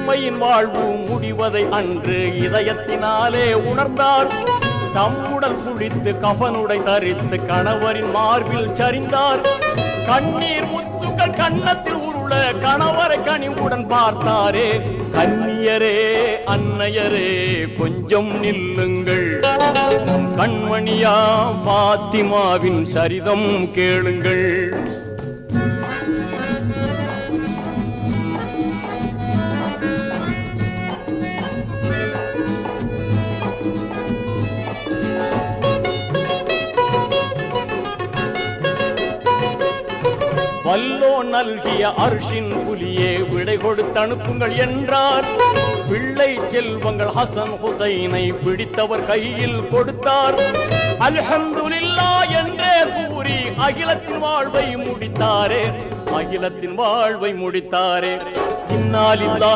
உண்மையின் வாழ்வு முடிவதை அன்று இதயத்தினாலே உணர்ந்தார். தம்முடல் குளித்து கஃனுடை தரித்து கணவரின் மார்பில் சரிந்தார். கண்ணீர் முத்துக்கள் கன்னத்தில் உருள கணவரை கனிவுடன் பார்த்தாரே. கன்னியரே அன்னையரே கொஞ்சம் நில்லுங்கள், கண்மணியா பாத்திமாவின் சரிதம் கேளுங்கள். வல்லோ நல்கிய அர்ஷின் புலியே விடை கொடுத்து அனுப்புங்கள் என்றார். பிள்ளை செல்வங்கள் ஹசன் ஹுசைனை பிடித்தவர் கையில் கொடுத்தார். அல்ஹம்துலில்லாஹ் என்றே கூறி அகிலத்தின் வாழ்வை முடித்தாரே, அகிலத்தின் வாழ்வை முடித்தாரே. இன்னாலில்லாஹ்